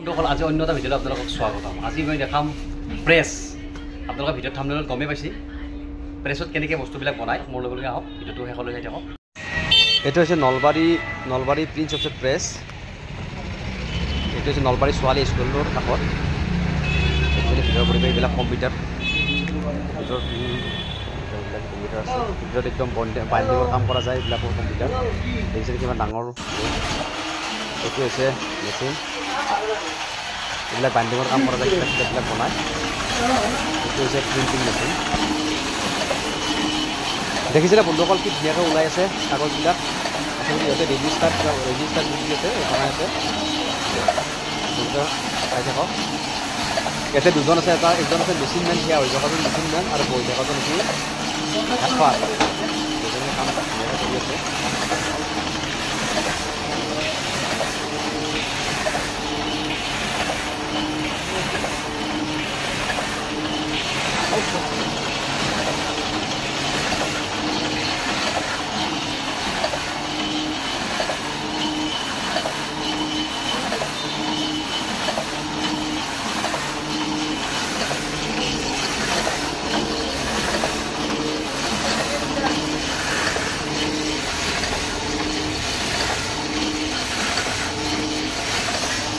আজি অন্য এটা ভিডিঅ'ত আপোনালোকক স্বাগতম। আজি মই দেখাম প্ৰেছ। আপোনালোকে ভিডিঅ'ত থাম্বনেইলত গমেই পাইছে প্ৰেছত কেনেকৈ বস্তুবিলাক বনায়। মোৰ লগতে আহক, ভিডিঅ'টো শেষলৈ চাই থাকক। এইটো হৈছে নলবাৰী প্ৰিন্স অফ প্ৰেছ। এইটো হৈছে নলবাৰী ছোৱালী স্কুলৰ কাষত। একচুৱেলি ভিডিঅ' পৰিৱেশ এইবিলাক কম্পিউটাৰ আছে। ভিতৰত একদম বাইণ্ডিঙৰ কাম কৰা যায়। এইবিলাকৰ কম্পিউটাৰ দেখিছে কিমান ডাঙৰ। এইটো হৈছে মেচিন, এইবিলাক বাইণ্ডিঙৰ কাম কৰা যায়। কিতাপবিলাক বনায়। এইটো হৈছে প্ৰিণ্টিং মেচিন। দেখিছিলে বন্ধুসকল কি ধুনীয়াকৈ ওলাই আছে কাগজবিলাক। আচলতে সিহঁতে ৰেজিষ্টাৰ বুজি আছে বনাই আছে। চাই থাকক। ইয়াতে দুজন আছে, একজন আছে মেচিন মেন, সেয়া হৈ থকাজন মেচিন মেন, আৰু বহি থকাজন কি হেল্পাৰ। দুজনে কাম ধুনীয়াকৈ কৰি আছে।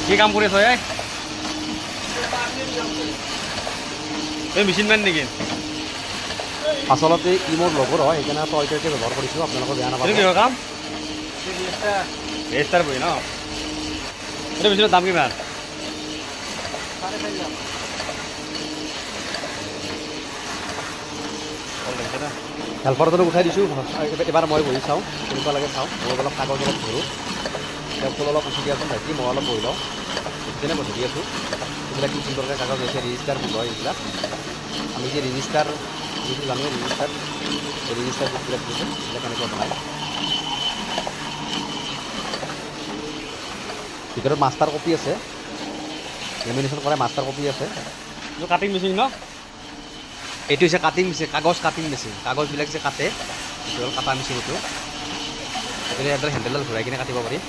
কি কাম কৰি আছ? এই মেচিন মেন নেকি? আচলতে ই মোৰ লগৰ হয়, সেইকাৰণে তইকে ব্যৱহাৰ কৰিছোঁ। আপোনালোকৰ বেয়া নাপাব। কিহৰ কাম? ৰেজিষ্টাৰ বহি ন? এইটো মেচিনৰ দাম কিমান? হেল্পাৰজনক উঠাই দিছোঁ। এবাৰ মই বহি চাওঁ কেনেকুৱা লাগে চাওঁ। মই অলপ কাগজ অলপ ধৰোঁ, তেওঁ ফুল অলপ উঠি দিয়াচোন ভাইটি, মই অলপ বহি লওঁ। তেনে মই ধৰি আছোঁ। এইবিলাক কি সুন্দৰকৈ কাগজ হৈছে। ৰেজিষ্টাৰ বুক হয় এইবিলাক। আমি যে ৰেজিষ্টাৰ যিটো জানো, ৰেজিষ্টাৰ বুকবিলাক দিছোঁ, এইবিলাক কেনেকৈ বনায়। ভিতৰত মাষ্টাৰ কপি আছে, লেমিনেশ্যন কৰা মাষ্টাৰ কপি আছে। এইটো কাটিং মেচিন ন? এইটো হৈছে কাটিং মেচিন, কাগজ কাটিং মেচিন। কাগজবিলাক যে কাটে, এইটো হ'ল কাটা মেচিন। এইটো ইয়াতে হেণ্ডেলডাল ঘূৰাই কিনে কাটিব পাৰি।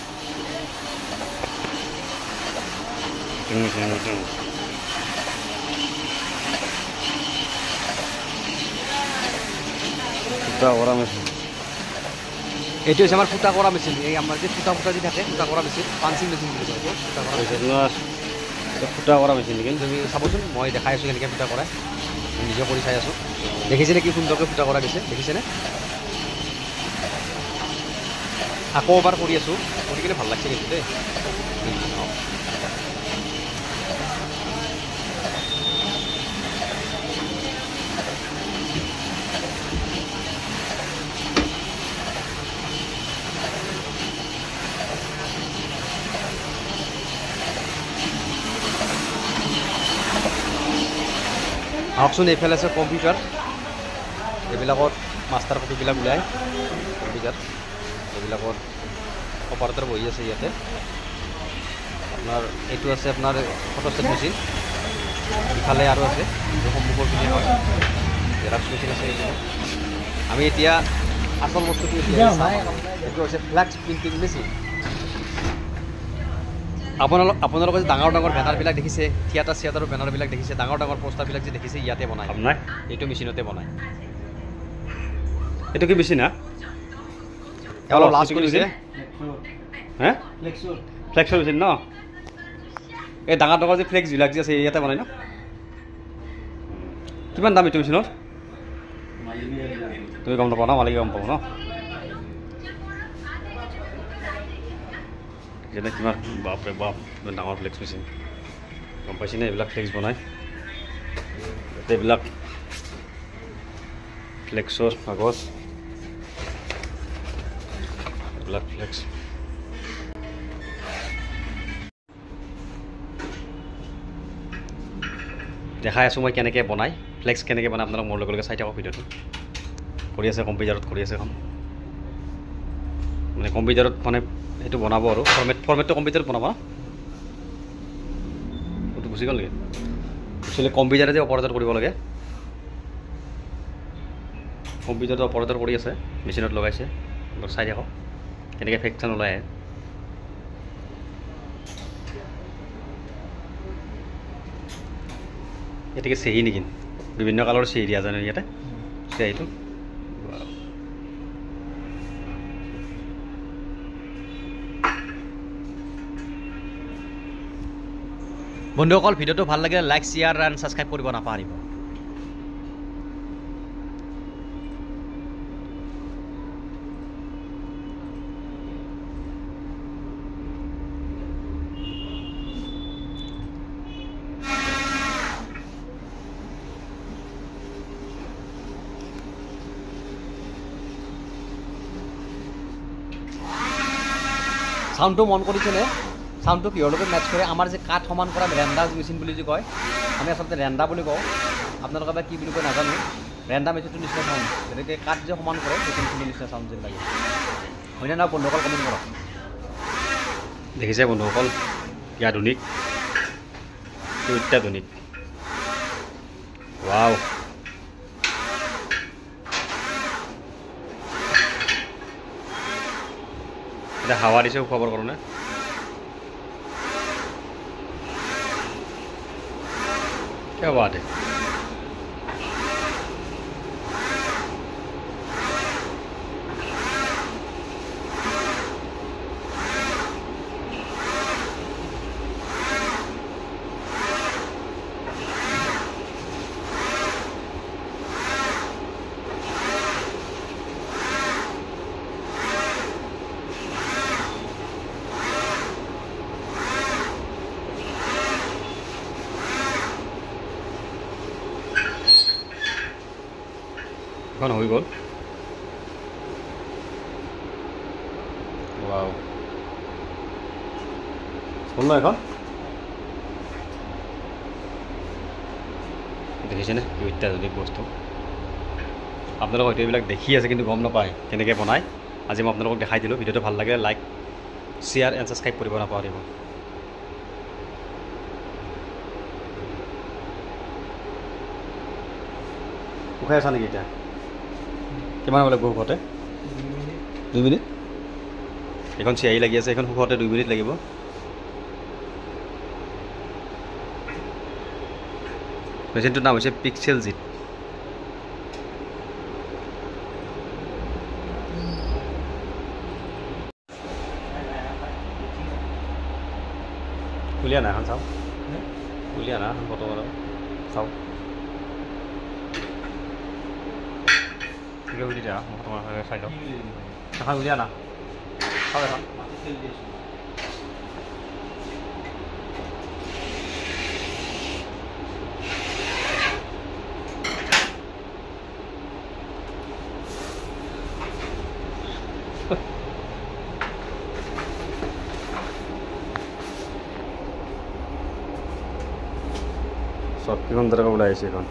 এইটো হৈছে আমাৰ ফুটা কৰা মেচিন। এই আমাৰ যে ফুটা যি থাকে, ফুটা কৰা মেচিন, পাঞ্চিং মেচিন বুলি কয়। ফুটা কৰা মেচিন নেকি? তুমি চাবচোন, মই দেখাই আছোঁ কেনেকৈ ফুটা কৰে। মই নিজে কৰি চাই আছোঁ। দেখিছেনে কি সুন্দৰকৈ ফুটা কৰা গৈছে? দেখিছেনে? আকৌ এবাৰ কৰি আছোঁ, কৰি কিনে ভাল লাগছে কিন্তু দেই। আহকচোন, এইফালে আছে কম্পিউটাৰ। এইবিলাকত মাষ্টাৰ কপিবিলাক ওলায়। কম্পিউটাৰ এইবিলাকত অপাৰেটৰ বহি আছে ইয়াতে। আপোনাৰ এইটো আছে আপোনাৰ ফটোষ্টেট মেচিন। ইফালে আৰু আছে সন্মুখৰ পিনে হয় জেৰক্স মেচিন আছে। আমি এতিয়া আচল বস্তুটো এইটো হৈছে ফ্লেক্স প্ৰিণ্টিং মেচিন। আপোনালোকে যে ডাঙৰ বেনাৰবিলাক দেখিছে, থিয়েটাৰৰ বেনাৰবিলাক দেখিছে, ডাঙৰ পোষ্টাৰবিলাক যে দেখিছে, ইয়াতে বনায় আপোনাৰ। এইটো মেচিনতে বনায়। এইটো কি মেচিন? অলপ লাষ্ট কৰিছে। হে ফ্লেক্সৰ মেচিন ন? এই ডাঙৰ যে ফ্লেক্সবিলাক যে আছে, ইয়াতে বনায় ন? কিমান দাম এইটো মেচিনৰ? তুমি গম নাপাওঁ ন? মালিকে গম পাব ন? যেনে কিমান বাপৰে বাপ, ইমান ডাঙৰ ফ্লেক্স মেচিন। গম পাইছেনে? এইবিলাক ফ্লেক্স বনায়। এইবিলাক ফ্লেক্সৰ কাগজ, এইবিলাক ফ্লেক্স। দেখাই আছোঁ মই কেনেকৈ বনায়, ফ্লেক্স কেনেকৈ বনায়। আপোনালোক মোৰ লগে চাই থাকক ভিডিঅ'টো। কৰি আছে কম্পিউটাৰত, কৰি আছে এখন মানে কম্পিউটাৰত মানে সেইটো বনাব আৰু ফৰ্মেটটো কম্পিউটাৰত বনাব। সেইটো বুজি গ'ল নেকি? একচুৱেলি কম্পিউটাৰতে অপাৰেটৰ কৰিব লাগে। কম্পিউটাৰটো অপাৰেটৰ কৰি আছে, মেচিনত লগাইছে। চাই থাকক কেনেকৈ ফেকশ্যন ওলাই আহে। এটাকে চেহি নেকি বিভিন্ন কালাৰৰ চেহি দিয়া যায় ইয়াতে চেহিটো বন্ধুসকল ভিডিওটো ভাল লাগিলে লাইক শ্বেয়াৰ এণ্ড ছাবস্ক্ৰাইব কৰিব নাপাহৰিব সাউন্ডটো মন কৰিছেনে সাউন্ডটো কিহৰ লগত মেচ কৰে আমাৰ যে কাঠ সমান কৰা ৰেণ্ডা মেচিন বুলি যে কয় আমি আচলতে ৰেণ্ডা বুলি কওঁ আপোনালোকে বা কি বুলি কয় নাজানো ৰেণ্ডা মেচিনটো নিচিনা চাউণ্ড যেনেকৈ কাঠ যে সমান কৰে মেচিনখিনি নিচিনা চাউণ্ড যেন লাগে হয়নে না বন্ধুসকল কমেণ্ট কৰক দেখিছে বন্ধুসকল কি আধুনিক কি অত্যাধুনিক ৱাও এটা হাৱা দিছে উঠাবৰ কাৰণে क्या बात है এখন হৈ গ'ল ৱাও হ'ল ন এখন দেখিছেনে কি অত্যাধুনিক বস্তু আপোনালোক হয়তো এইবিলাক দেখি আছে কিন্তু গম নাপায় কেনেকৈ বনায় আজি মই আপোনালোকক দেখাই দিলোঁ ভিডিঅ'টো ভাল লাগিলে লাইক শ্বেয়াৰ এণ্ড ছাবস্ক্ৰাইব কৰিব নাপাহৰিব উখাই আছা নেকি এতিয়া কিমান লাগিব শুকোতে 2 মিনিট এখন চিয়াহী লাগি আছে এখন শুকোতে 2 মিনিট লাগিব মেচিনটোৰ নাম হৈছে পিক্সেল জিট উলিয়া না এখন চাওঁ উলিয়া না এখন ফটো মাৰা চাওঁ ঠিক আছে দিয়া মই তোমাৰ চাই লওঁ এখন উলিয়া না চাওঁ এখন সব কিমান দৰকাৰ ওলাই আহিছে এখন